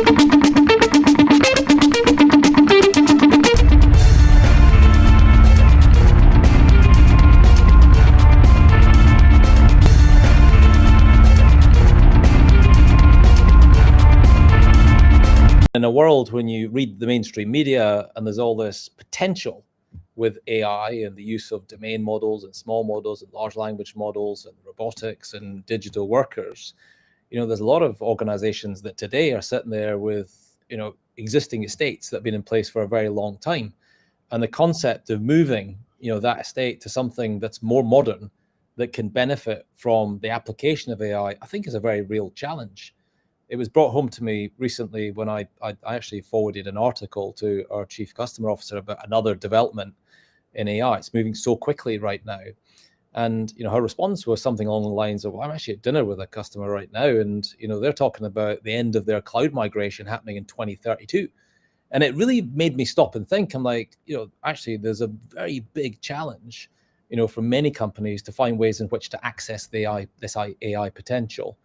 In a world when you read the mainstream media and there's all this potential with AI and the use of domain models and small models and large language models and robotics and digital workers, there's a lot of organizations that today are sitting there with, existing estates that have been in place for a very long time. And the concept of moving, that estate to something that's more modern, that can benefit from the application of AI, I think is a very real challenge. It was brought home to me recently when I actually forwarded an article to our chief customer officer about another development in AI. It's moving so quickly right now. And, her response was something along the lines of, well, I'm actually at dinner with a customer right now. And, they're talking about the end of their cloud migration happening in 2032. And it really made me stop and think. I'm like, actually, there's a very big challenge, for many companies to find ways in which to access this AI potential.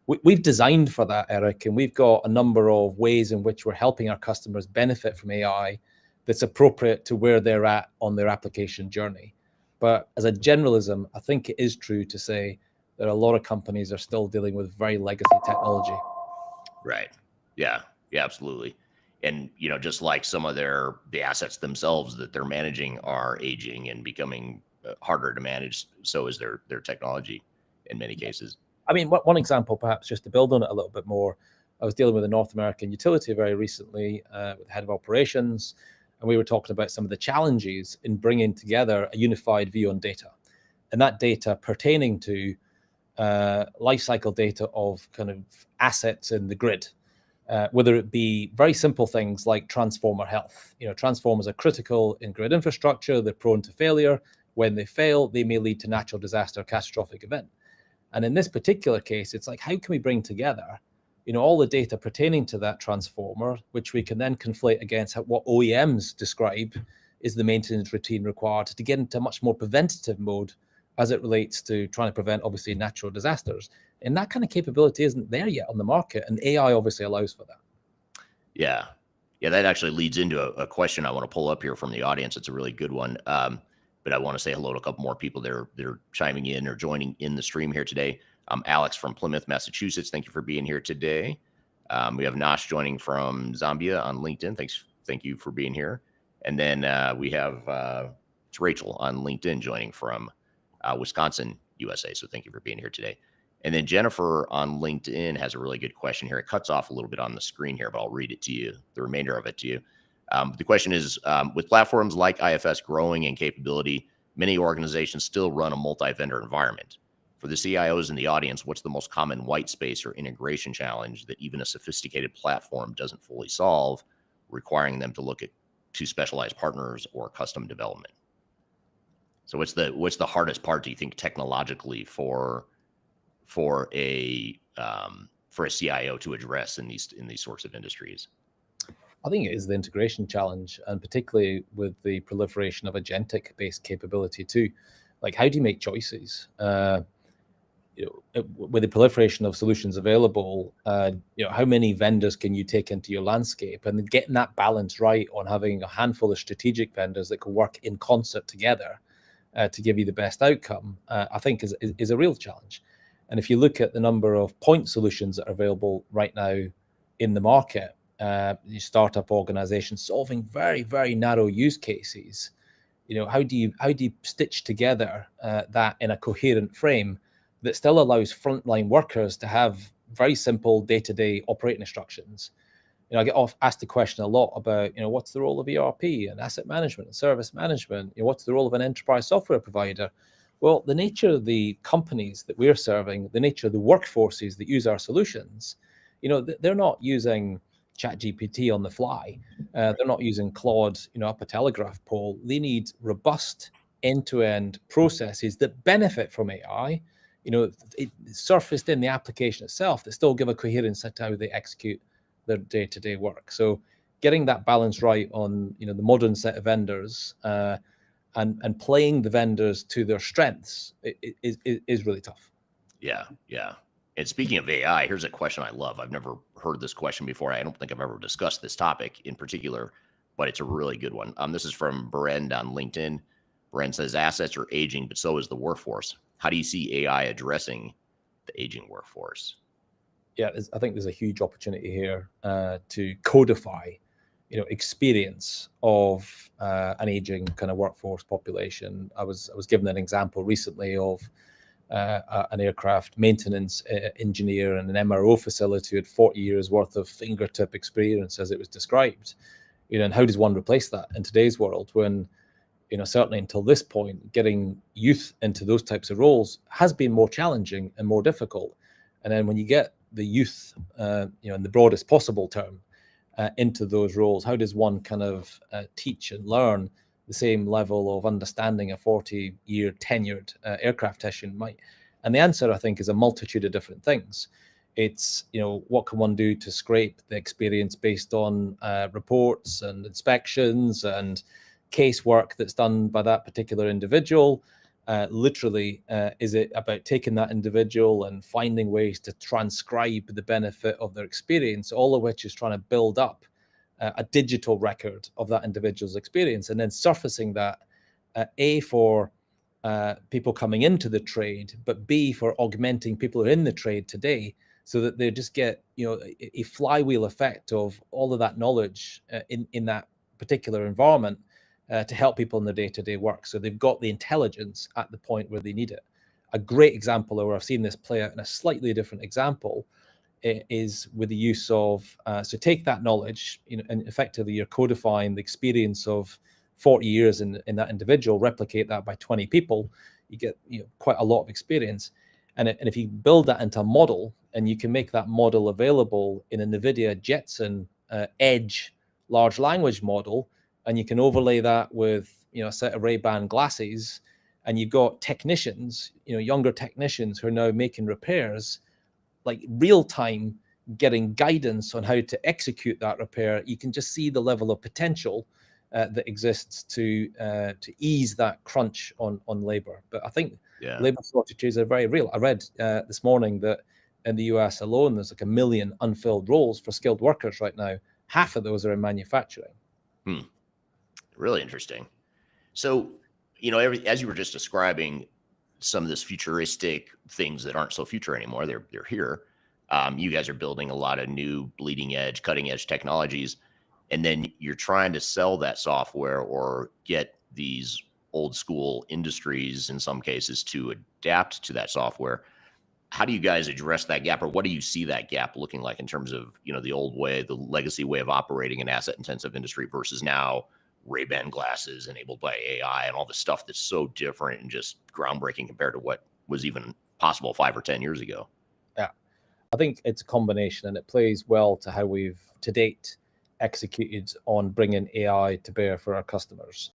We've designed for that, Eric, and we've got a number of ways in which we're helping our customers benefit from AI that's appropriate to where they're at on their application journey. But as a generalism, I think it is true to say that a lot of companies are still dealing with very legacy technology. Right. Yeah, absolutely. And, just like some of the assets themselves that they're managing are aging and becoming harder to manage, so is their technology in many cases. I mean, one example, perhaps just to build on it a little bit more, I was dealing with a North American utility very recently with the head of operations, and we were talking about some of the challenges in bringing together a unified view on data, and that data pertaining to life cycle data of kind of assets in the grid, whether it be very simple things like transformer health. Transformers are critical in grid infrastructure. They're prone to failure. When they fail, they may lead to natural disaster, catastrophic event. And in this particular case, it's like, how can we bring together, all the data pertaining to that transformer, which we can then conflate against what OEMs describe is the maintenance routine required to get into a much more preventative mode as it relates to trying to prevent, obviously, natural disasters. And that kind of capability isn't there yet on the market, and AI obviously allows for that. Yeah, that actually leads into a question I want to pull up here from the audience. It's a really good one. But I want to say hello to a couple more people that are chiming in or joining in the stream here today. Alex from Plymouth, Massachusetts. Thank you for being here today. We have Nash joining from Zambia on LinkedIn. Thank you for being here. And then we have it's Rachel on LinkedIn joining from Wisconsin, USA. So thank you for being here today. And then Jennifer on LinkedIn has a really good question here. It cuts off a little bit on the screen here, but I'll read it to you, the remainder of it to you. The question is, with platforms like IFS growing in capability, many organizations still run a multi-vendor environment. For the CIOs in the audience, what's the most common white space or integration challenge that even a sophisticated platform doesn't fully solve, requiring them to look to specialized partners or custom development? So what's the hardest part, do you think, technologically for a CIO to address in these sorts of industries? I think it is the integration challenge, and particularly with the proliferation of agentic-based capability too. Like, how do you make choices? With the proliferation of solutions available, how many vendors can you take into your landscape? And getting that balance right on having a handful of strategic vendors that can work in concert together to give you the best outcome, I think is a real challenge. And if you look at the number of point solutions that are available right now in the market, startup organizations solving very, very narrow use cases, how do you stitch together that in a coherent frame that still allows frontline workers to have very simple day-to-day operating instructions? I get asked the question a lot about, what's the role of ERP and asset management and service management? What's the role of an enterprise software provider? Well, the nature of the companies that we're serving, the nature of the workforces that use our solutions, they're not using ChatGPT on the fly. They're not using Claude, up a telegraph pole. They need robust end-to-end processes that benefit from AI, it surfaced in the application itself, that still give a coherence to how they execute their day-to-day work. So getting that balance right on, the modern set of vendors and playing the vendors to their strengths is really tough. Yeah. And speaking of AI, here's a question I love. I've never heard this question before. I don't think I've ever discussed this topic in particular, but it's a really good one. This is from Brend on LinkedIn. Brend says assets are aging, but so is the workforce. How do you see AI addressing the aging workforce? Yeah, I think there's a huge opportunity here to codify, experience of an aging kind of workforce population. I was given an example recently of an aircraft maintenance engineer in an MRO facility who had 40 years worth of fingertip experience, as it was described. And how does one replace that in today's world when, certainly until this point, getting youth into those types of roles has been more challenging and more difficult. And then when you get the youth, in the broadest possible term, into those roles, how does one kind of teach and learn the same level of understanding a 40-year tenured aircraft technician might? And the answer, I think, is a multitude of different things. It's, what can one do to scrape the experience based on reports and inspections and casework that's done by that particular individual? Literally, is it about taking that individual and finding ways to transcribe the benefit of their experience, all of which is trying to build up a digital record of that individual's experience, and then surfacing that, A, for people coming into the trade, but B, for augmenting people who are in the trade today, so that they just get a flywheel effect of all of that knowledge in that particular environment to help people in their day-to-day work. So they've got the intelligence at the point where they need it. A great example, or I've seen this play out in a slightly different example, is with the use of, so take that knowledge, and effectively you're codifying the experience of 40 years in that individual, replicate that by 20 people, you get quite a lot of experience. And if you build that into a model, and you can make that model available in a NVIDIA Jetson Edge large language model, and you can overlay that with a set of Ray-Ban glasses, and you've got technicians, younger technicians who are now making repairs, like real time, getting guidance on how to execute that repair. You can just see the level of potential that exists to ease that crunch on labor. But I think labor shortages are very real. I read this morning that in the US alone, there's like 1 million unfilled roles for skilled workers right now. Half of those are in manufacturing. Really interesting. So, as you were just describing some of this futuristic things that aren't so future anymore, they're here. You guys are building a lot of new bleeding edge, cutting edge technologies, and then you're trying to sell that software or get these old school industries in some cases to adapt to that software. How do you guys address that gap, or what do you see that gap looking like in terms of, the old way, the legacy way of operating an asset intensive industry versus now Ray-Ban glasses enabled by AI and all the stuff that's so different and just groundbreaking compared to what was even possible 5 or 10 years ago? Yeah, I think it's a combination, and it plays well to how we've to date executed on bringing AI to bear for our customers.